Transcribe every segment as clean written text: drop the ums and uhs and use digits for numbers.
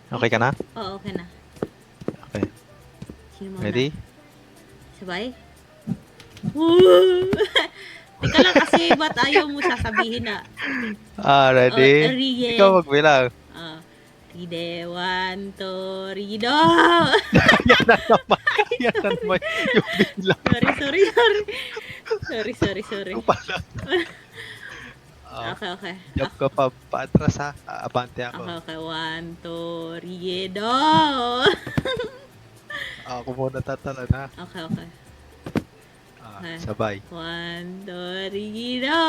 Okay ka na? Oo, okay na. Okay. Sino muna? Ready? Sabay? Woo! Teka lang kasi, ba't ayaw mo sasabihin na? Ready? Ikaw Rige. magbilang. Ride, 1, 2, rido! Yan na naman. Ay, Yan na sorry. naman yung bilang. Sorry. Ito pala. Okay. Jump ka pa paatras ha. Abante ako. Okay. 1, 2, rido! Ako muna tatalon ha. Okay. Okay. Sabay. 1, 2, rido!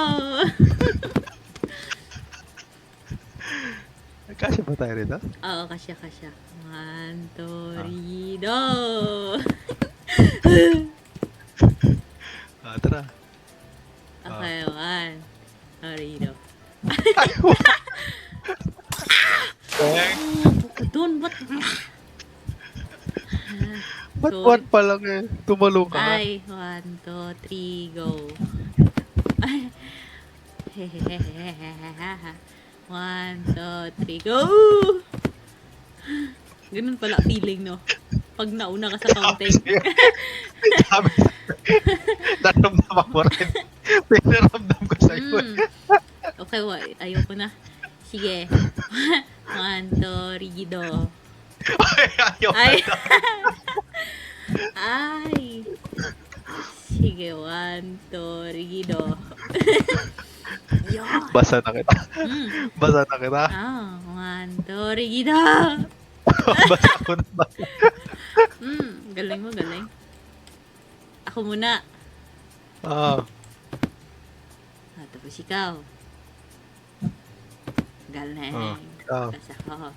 Kasya ba tayo rito? Oo, kasya. 1, 2, rido! Tara. Okay, 1. Rido. Doon, ba't? Ba't Sorry. one pa lang eh? Tumalo ka nga. Ay, 1, 2, 3, go. Ay. 1, 2, 3, go! Ganun pala feeling, no? Pag nauna ka sa counting. Sabi naramdaman mo rin. Pinaramdam ko sa'yo. Okay, ayoko na. Sige. 1, 2, rido. Ayaw Ay. na. Ay. Sige, 1, 2, rido. Yun. Basa na kita. Basa na kita. 1, 2, rido. Basa ko na ba? Galing mo. Ako muna. Tapos ikaw. Galing. Ikaw. Tapos ako.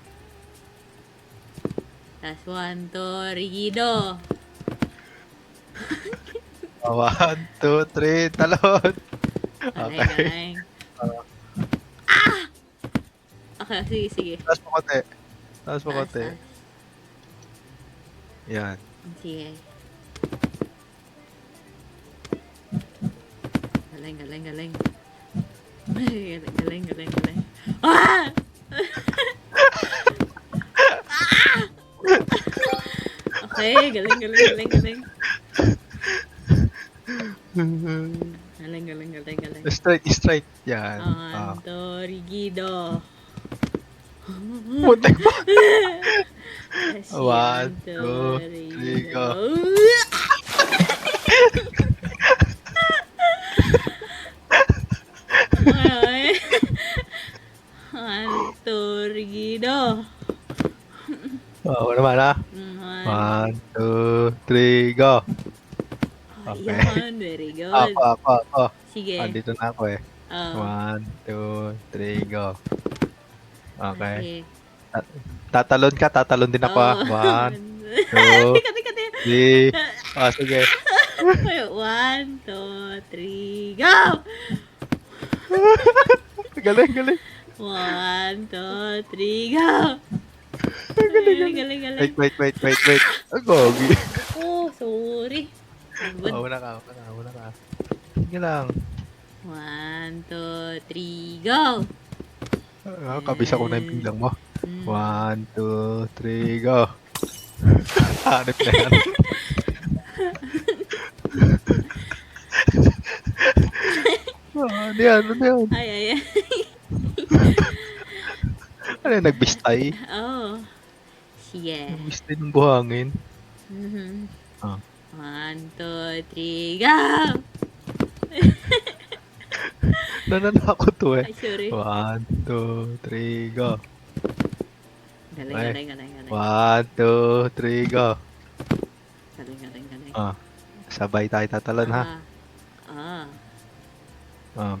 Tapos 1, 2, rigido. 1, 2, 3, talon. Galing. Okay, sige. Taas mo konti. Taas. Yan. Sige. Galing. Galing. Okay, galing. Galing. Straight. Yan. 1, 2, rigido. Muntik pa. 1, 1, 2, 3, go. Okay. 1, 2, rigido. Ako naman ha. 1, 2, 3, go. Okay. Yan, very good. Ako. Sige. Andito na ako eh. 1, 2, 3, go. Okay. Tatalon din ako ha. 1, 2, 3. Sige. 1, 2, 3, go! Galing. 1, 2, 3, go! Galing. Wait. Ang gogi. Oh, sorry. Una ka. Sige lang. 1, 2, 3, go! Kabisa ko na yung bilang mo. 1, 2, 3, go. Hanip na yan. Ano yan? Ay. Ano yan? Nagbistay? Oh. Sige. Nagbistay ng buhangin. 1, 2, 3, go! Nananakot to eh. Ay, sorry. 1, 2, 3, go. Galing. 1, 2, 3, go. Galing. Sabay tayo tatalon ha.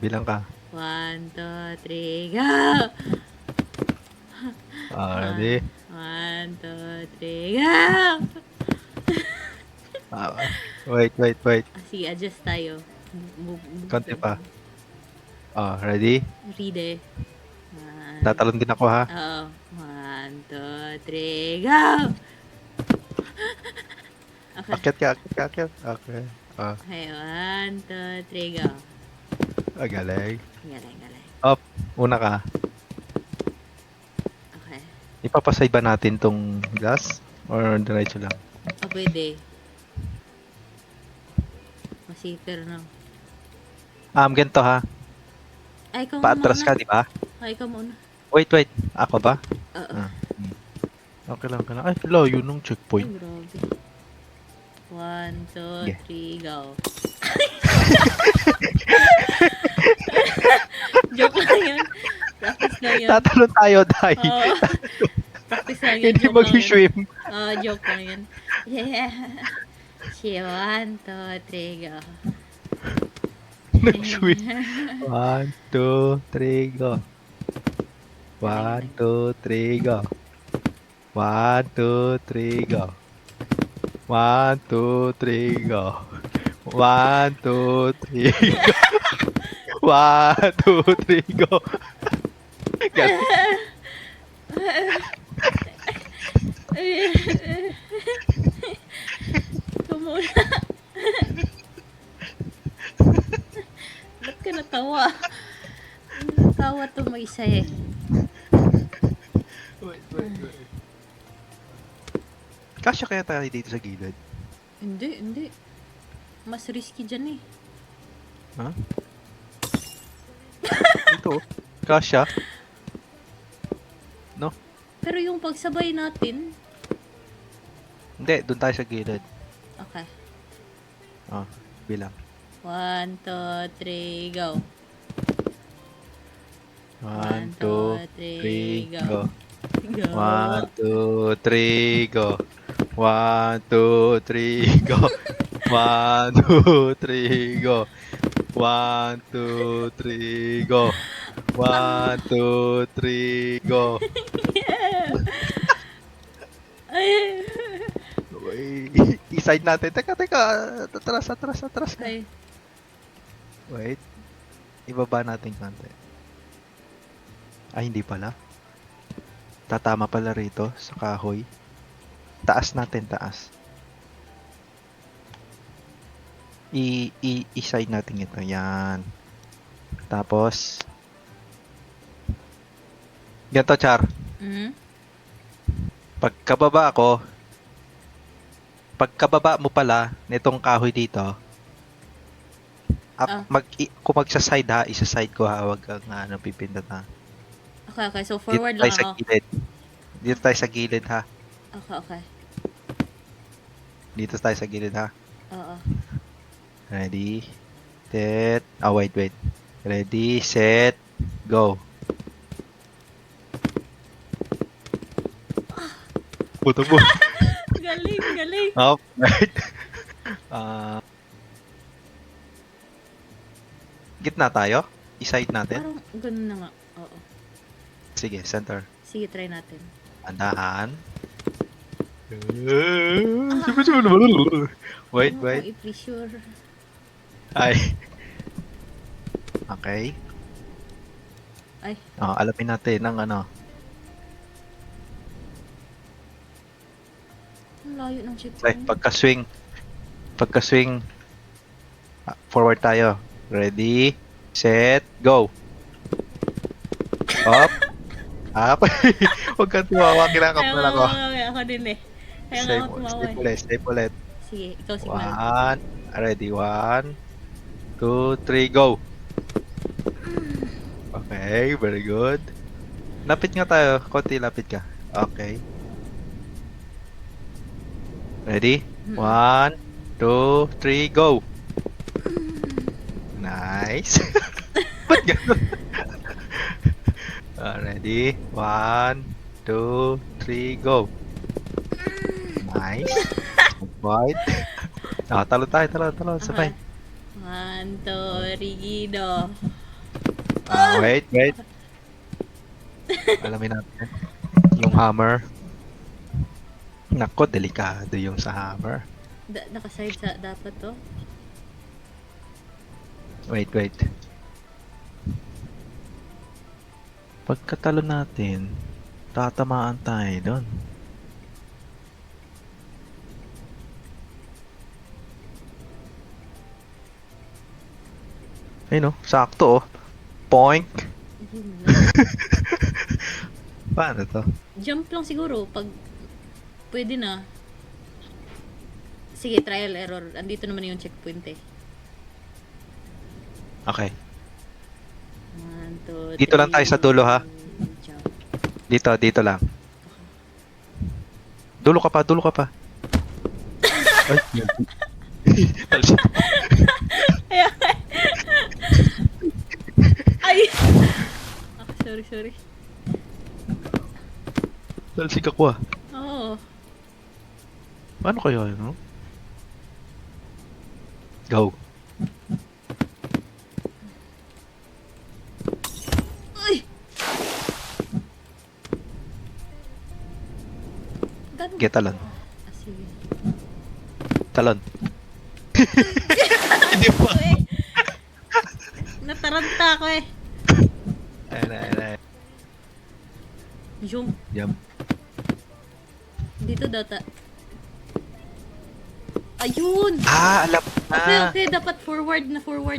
Bilang ka. 1, 2, 3, go! Ready? 1, 2, 3, go! Wait. Sige, adjust tayo. Konti pa. Ready? Ride. Tatalon din ako ha. Oo. 1, 2, 3, go! Okay. Akyat. Okay. Okay, 1, 2, 3, go. Galing. Galing. Up. Una ka. Okay. Ipapasay ba natin tong glass? Or diretso lang? Pwede. Masipir na. Ganito ha. Ay, ikaw Paatras muna. ka, di ba? Ay, ikaw muna. Wait. Ako ba? Oo. Okay lang. Ay, layo nung Ay, checkpoint. grabe. 1, 2, Yeah. 3, go. Joke lang yun. Practice lang yun. Tatalon tayo, Day. Oo. Practice lang yun. Hindi Joke lang yun. mag-swim. Joke lang yun. Yeah. 1, 2, 3, go. Nag-swim. 1, 2, 3, go. 1, 2, 3, go. 1, 2, 3, go. 1, 2, 3, go. 1, 2, 3, go. 1, 2, 3, go. Galing. Ikaw muna. Ba't ka natawa? Natawa to mag-isa eh. Wait. Kasya kaya tayo dito sa gilid? Hindi. Mas risky dyan eh. Ha? Ito. Kasya. No? Pero yung pagsabay natin, Hindi, doon tayo sa gilid. okay. Bilang. 1, 2, 3, go. 1, 2, 3, go. Go. 1, 2, 3, go. 1, 2, 3, go. 1, 2, 3, go. 1, 2, 3, go. 1, 2, 3, go. Ay. Uy, i-side natin. Teka. Atras ka. Okay. Wait. Ibaba natin konti. Ay, hindi pala. Tatama pala rito sa kahoy. Taas natin, taas. I-side natin ito. Yan. Tapos, ganito, Char. Pagkababa mo pala nitong kahoy dito, kung magsa-side ha, isa-side ko ha, wag kang pipindot ha. Okay. So, Dito forward tayo lang sa ako. gilid. Dito tayo sa gilid ha. Okay. Dito tayo sa gilid ha. Oo. Ready, set, wait. Ready, set, go. Puto mo. Galing. Up, right. Gitna tayo? I-side natin? Parang ganun na nga. Oo. Sige, center. Sige, try natin. Andahan. Wait. I-pressure. Ay. Okay. Ay. Alamin natin ng ano. Ang layo ng Okay, checkpoint. pagka-swing, forward tayo. Ready, set, go. Up. Huwag kang tumawa, kinakabahan ako. Ako din eh. Kaya nga ako tumawa eh. Step ulit. Sige, ikaw signal. Ready, 1, 2, 3, go. Okay, very good. Lapit nga tayo, konti lapit ka. Okay. Ready? 1, 2, 3, go. Nice. Ba't ganun? Ready? 1, 2, 3, go. Nice. Right. Talon tayo. Sabay. 1, 2, rigido. Wait. Alamin natin. Yung hammer. Nako, delikado yung sa hammer. Nakaside sa dapat to. Wait. Pagkatalo natin, tatamaan tayo doon. Ayun sakto Poink. Paano to? Jump lang siguro pag pwede na. Sige, trial error. Andito naman yung checkpoint eh. Okay. 1, 2, 3. Dito lang tayo sa dulo, ha? Jump. Dito lang. Dulo ka pa. Ay, yun. Talsik. Ay! Ah, sorry. Talsik ako ah. Oo. Paano kayo, ano? Go. Ay! Ganun. Get talon. Ah, sige. Talon. Hindi pa. Eh. Nataranta ako eh. Ayun. Jump. Jump. Dito data. Ayun! Alam ko na. Okay. Dapat forward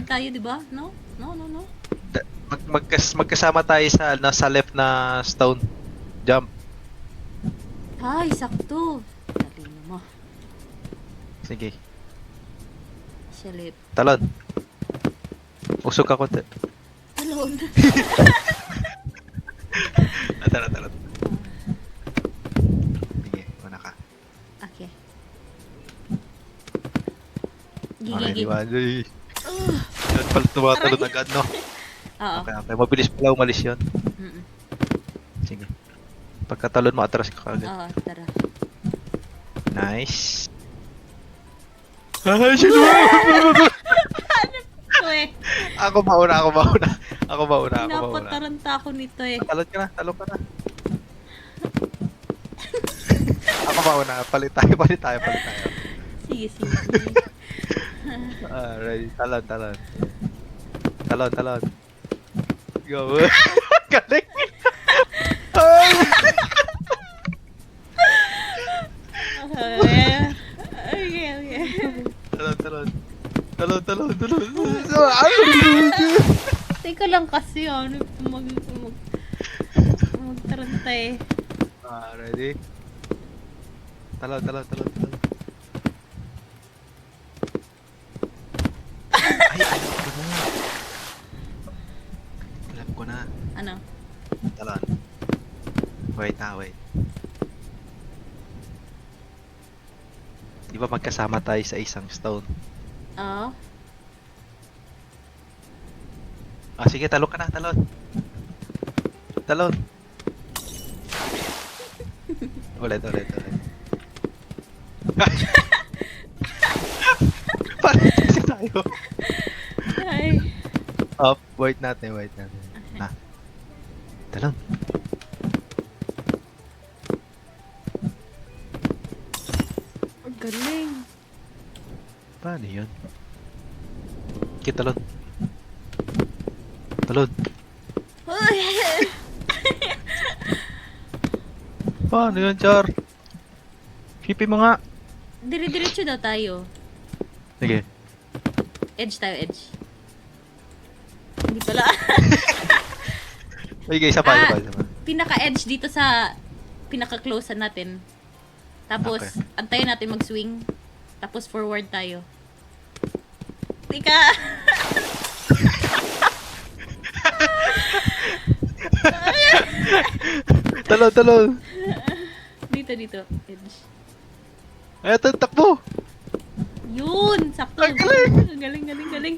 tayo, di ba? No? Magkasama tayo sa, sa left na stone. Jump. Ay, sakto. Talino mo. Sige. Shalit. Talon. Usok ako. Talon. Talon. Sige, una ka. Okay. Okay, Gigi. di ba? Yan pala tumatalon Aray. agad, no? Oo. Okay. Mabilis pala umalis yun. Mm-mm. Sige. Pagkatalon mo, atras ka agad. Oo, tara. Nice. Ay, shit! Ito eh. Ako mauna. Napataranta ako nito eh. Talon ka na. Ako mauna. Palit tayo. Sige. Ready. Talon. Go. Galing. Ay! Okay. Talon. Teka lang kasi magtaranta eh. Ready? Talon. Ay, alam ko na. Ano? Talon. Wait. Di ba magkasama tayo sa isang stone? Oo. Sige, talon ka na, talon. Ulit. Parang kasi tayo. Ay. Up, wait natin. Talon. Ang galing. Paano yun? Talon. Ay. Paano yun, Char? Hipin mo nga. Dire-diretso daw tayo. Sige. Edge. Hindi pala. Sige, isa pa. Pinaka-edge dito sa pinaka-closean natin. Tapos, Okay. antayin natin mag-swing. Tapos, forward tayo. Tika! Talon. Dito. Edge. Ay, ito, takbo. Yun! Sakto! Ang galing! Ang galing. Galing.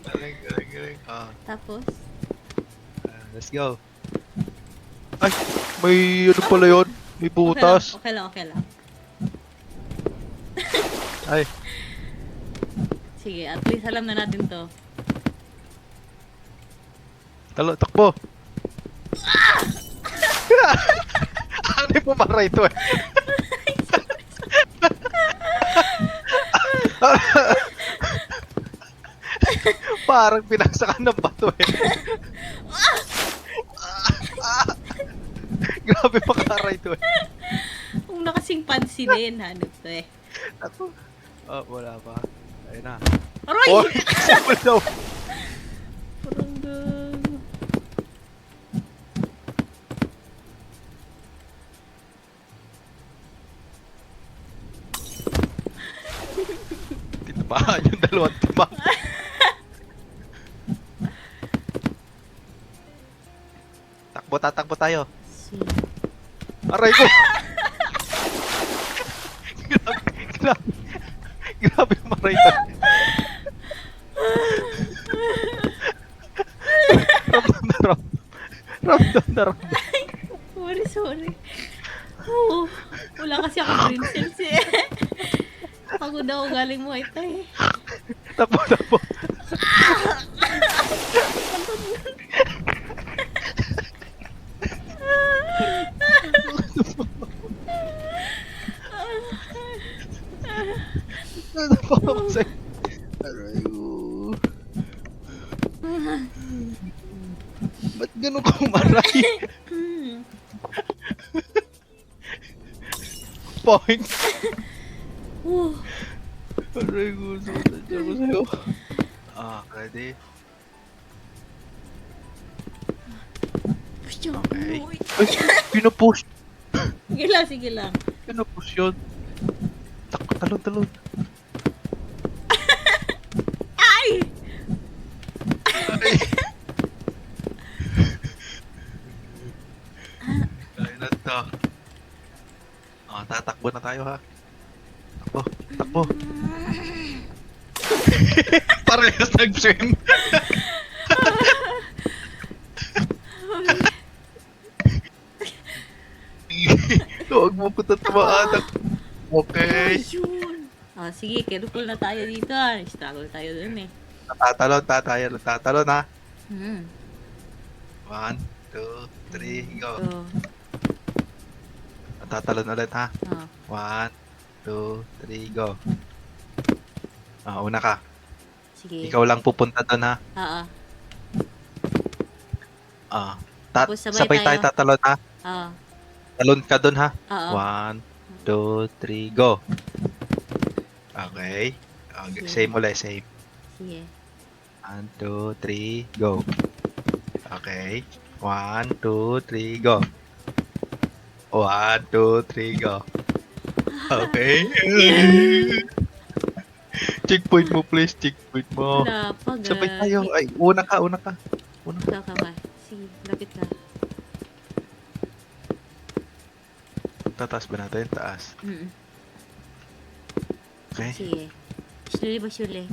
Tapos, Let's go. Ay, may ano pala yun? May butas. Okay lang. Ay, Sige, at least alam na natin to. takbo. Ano yung pumaray ito eh? Parang pinagsakan ng bato eh. Grabe makaray ito eh. Kung nakasing pansinin, hanap to eh. Ako. Oh, wala pa. Ayun na. Aroy! Oh, simple daw. Parang Tamaan yung dalawang timang. Tatakbo tayo. Si... Aray ko! Grabe. Grabe yung maray ko. Ramdam na ramdam. Ramdam na ramdam. Sorry. Oo. Wala kasi ako brain cells eh. Pagod ako galing Muay Thai. Tapo. Tapo ako sa'yo. Aray ko. Ba't ganun ko maray? Point. Aray ko. Sumunod ako sa'yo. Ready? Okay. Ay, pinupush. Sige lang. Pinupush yun. Talon. Ay! Ay na to. Tatakbo na tayo ha. Takbo. Parehas nag-swim. Huwag mo ko tatamaan. Okay. Ayun. Sige, careful na tayo dito. Struggle tayo dun eh. Tatalon ha. 1, Hmm. 2, 3, go. So, Tatalon ulit ha. 1, oh, 2, 3, go. Una ka. sige. Ikaw lang pupunta doon ha. Oo. Tapos Sabay tayo tayo. tatalon ha. Oo. Talon ka doon ha. Oo. 1, 2, 3, go. Okay. Sige. Same ulit, same. Sige. 1, 2, 3, go. Okay. 1, 2, 3, go. 1, 2, 3, go. Okay. Checkpoint mo, please. Checkpoint mo. Wala pa, Sabay gagi. tayo. Ay, una ka. Ikaw ka ba? Sige, lapit ka. Tataas ba natin? Taas. Mm. Okay. Sige. Slowly ba surely?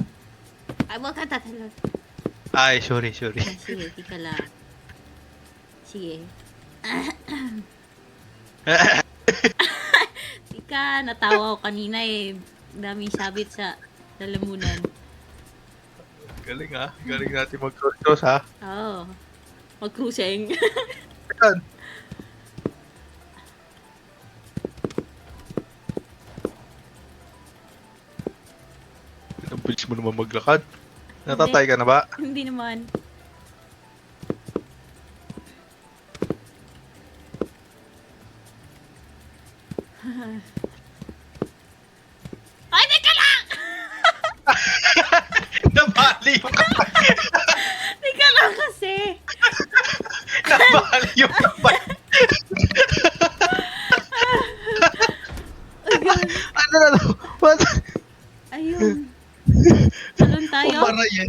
Ay, wag ka tatalon. Ay, sorry. Sige, tika lang. Sige. Tika, natawa ko kanina eh. Daming sabit sa lalamunan. Galing ha. Galing natin mag-cross ha. Oo. Mag-cruising. Yan. Ang bilis mo naman maglakad. Natatay ka na ba? Hindi naman. Ay, teka lang! Nabali yung kamay. Teka lang kasi. Nabali yung kamay. Ay, God. Ano na to? What? Ayun. Salon tayo. Umaray eh.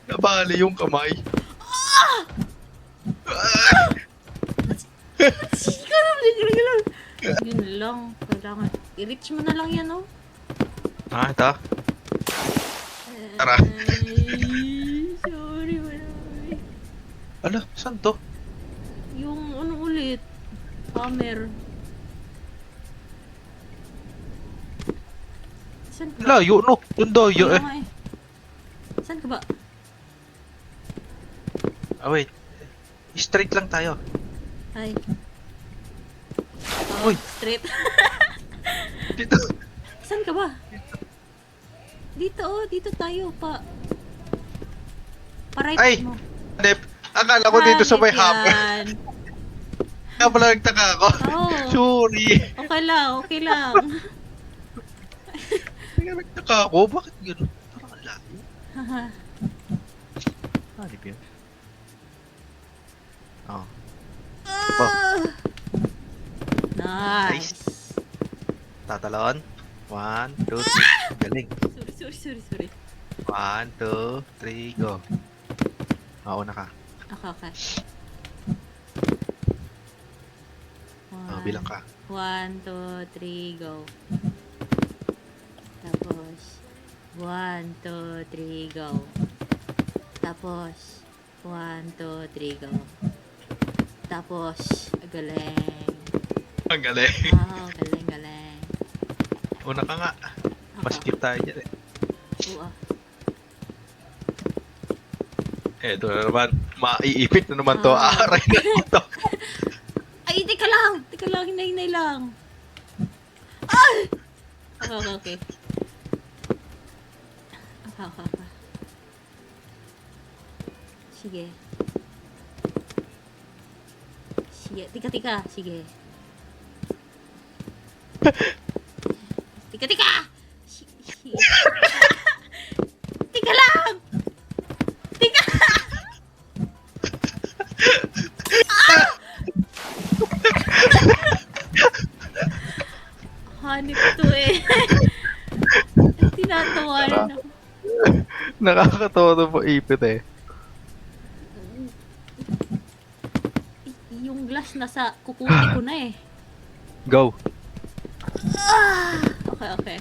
Nabali yung kamay. Sige lang. Yun lang. Kailangan. I-reach mo na lang yan, oh. Ito. Tara. Ay, sorry, Manoy. Ano? Saan to? Yung ano ulit? Hammer. Saan ka ba? Layo no. Doon doyo Kaya eh. nga eh. Saan ka ba? Wait. Straight lang tayo. Ay. Uy. Straight. Dito. Saan ka ba? Dito oh, dito tayo pa. Pa-right Ay! mo. Hanep. Akala ko dito sa may hammer. Yan. Kaya pala nagtaka ako. Oo. Sorry. Okay lang. Kaya nagtaka ako. Bakit gano'n? Parang ang layo. Hanep yun. Oh. Nice. Tatalon. 1, 2, 3. Galing. Sorry. Sorry. 1, 2, 3, go. Mauna ka. Okay. Bilang ka. 1, 2, 3, go. Tapos, 1, 2, 3, go. Tapos, 1, 2, 3, go. Tapos, galing. Ang galing. Wow, galing. Una ka nga. Maskip tayo dyan eh. Oo. Ito na naman. Maiipit na naman to. Ah. Aray na naman to. Ay, teka lang, hinay lang. Ay! Okay. Okay. Sige. Tika. Sige. Tika! Tika lang! Tika! Hanip to eh. Tinatawanan ako. Nakakatawa to po ipit eh. Yung glass nasa kukuti ko na eh. Go. Okay.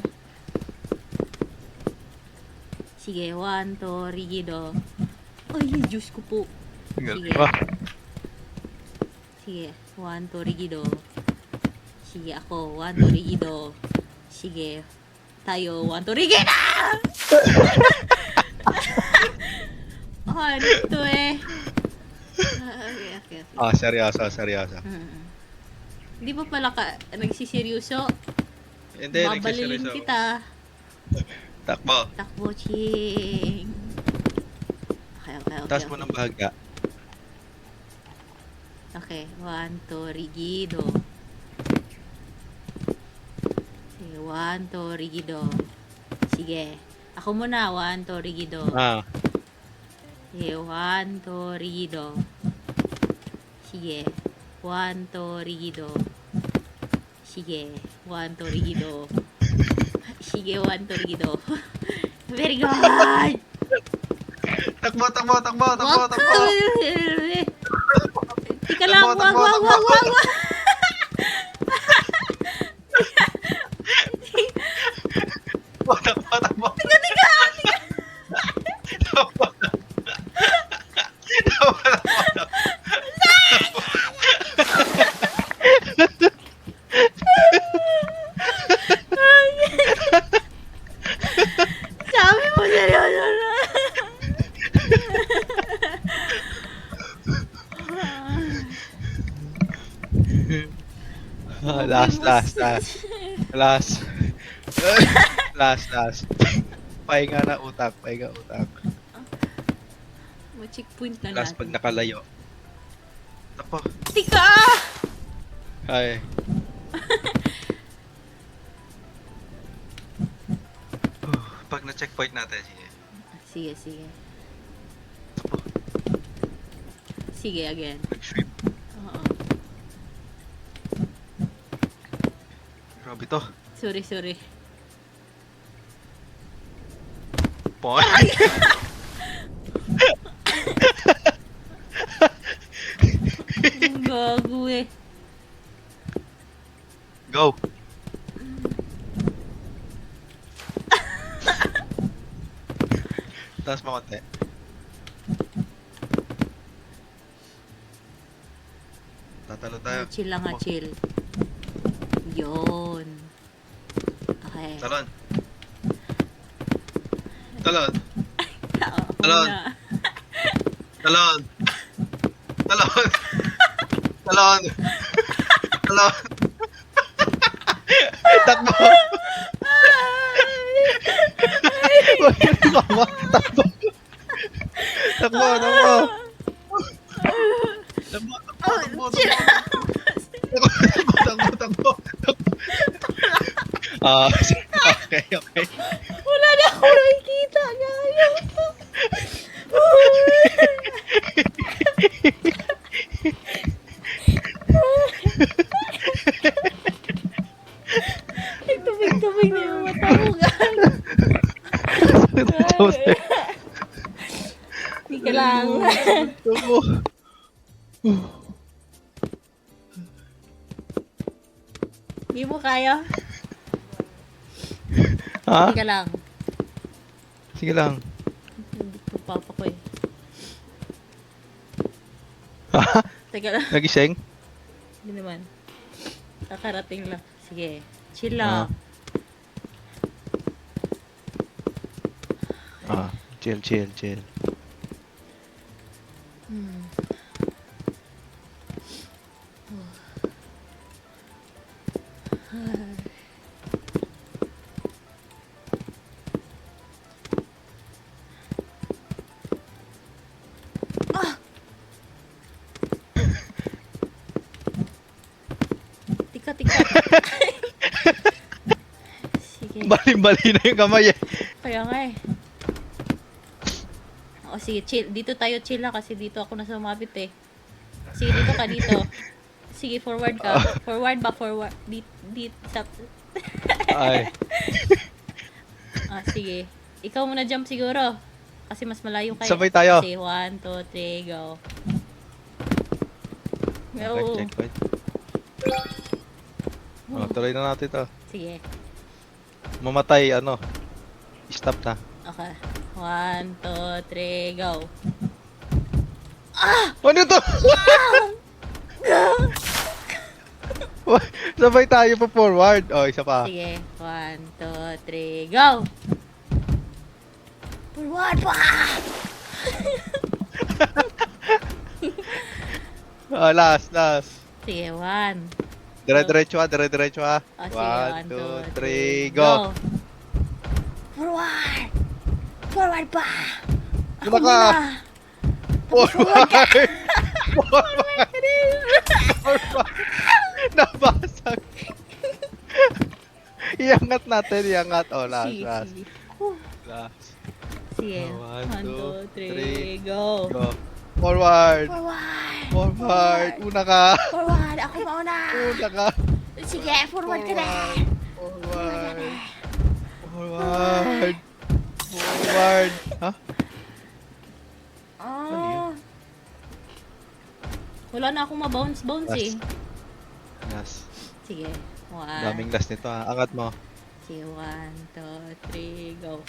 Sige, 1, 2, rigido. Ay, Diyos ko po. Sige. Sige, 1, 2, rigido. Sige, ako, 1, 2, rigido. Sige, tayo, 1, 2, rigido! Ano to eh? Okay. Seryoso. Hindi ba pala ka nagsiseryoso? Hindi, Babalilin nagsiseryoso. kita. Takbo. Ching. Okay. Taas mo ng bahaga. Okay, 1, 2, rigido. Sige, 1, 2, rigido. Sige. Ako muna, 1, 2, rigido. Sige, 1, 2, rigido. Sige, 1, 2, rigido. Sige, 1, 2, rigido. Sige, 1, 2, rigido. Very good! Takbo. Tika lang, wag. Takbo. Tika. Sabi mo seryoso na. Last. Pahinga utak. Ma-checkpoint na Last pag natin. nakalayo. Takbo. Tika! Ay. Pag na-checkpoint natin, sige. Sige. Sige, again. Nag-sweep. Oo. Grabe to. Sorry. Point. Ang gago eh. Go. Taas mo konti. Tatalo tayo. Chill lang nga, chill. Yun. Okay. Talon. Ako Talon. na. Talon. Takbo. Takbo. Okay. Wala na ako nakikita, gayo. Ay, tubig na yung mata ko, gayo. Gusto mo sa'yo. Hindi ka lang. Gusto mo. Hindi mo kaya. Ha? Hindi ka lang. Sige lang. Hindi ko papa ko eh. Ha? Teka lang. Nagising? Hindi naman. Kakarating lang. Sige. Chill Ah. lang. Chill, chill, chill. Hmm. Ah! Tika, tika. Sige. Bali-bali na yung kamay eh. Kaya nga eh. O sige, chill. Dito tayo chill lang kasi dito ako na sumabit eh. Sige, dito ka dito. Sige, forward ka. Forward ba? Forward. Dito. Ay. Sige. Ikaw muna jump siguro. Kasi mas malayo kayo. Sabay tayo. Sige, 1, 2, 3, go. Go. Okay, checkpoint. Tuloy na natin to. Sige. Mamatay, ano. Stop na. Okay. 1, 2, 3, go. Ano to? Sabay tayo pa forward. Oh, isa pa. Sige. 1, 2, 3, go. Forward pa! Last. Sige, 1. Dire-diretso ha, dire-diretso ha. Sige, 1, 2, 3, go. Forward! Forward pa! Muna ka. Forward! Forward! Nabasag. Iangat natin, iangat. Oh, last. Sige. Last. Sige. 1, 2, 3, go. Go. Forward. Forward! Una ka. Forward! Ako mauna! Una ka. Sige, forward ka na! Forward. Ha? Wala na akong mabounce eh. Last. Sige. 1. Daming last nito ha. Angat mo. Sige, 1, 2, 3, go.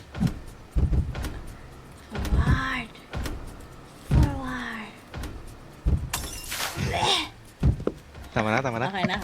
Forward! Tama na. Okay na.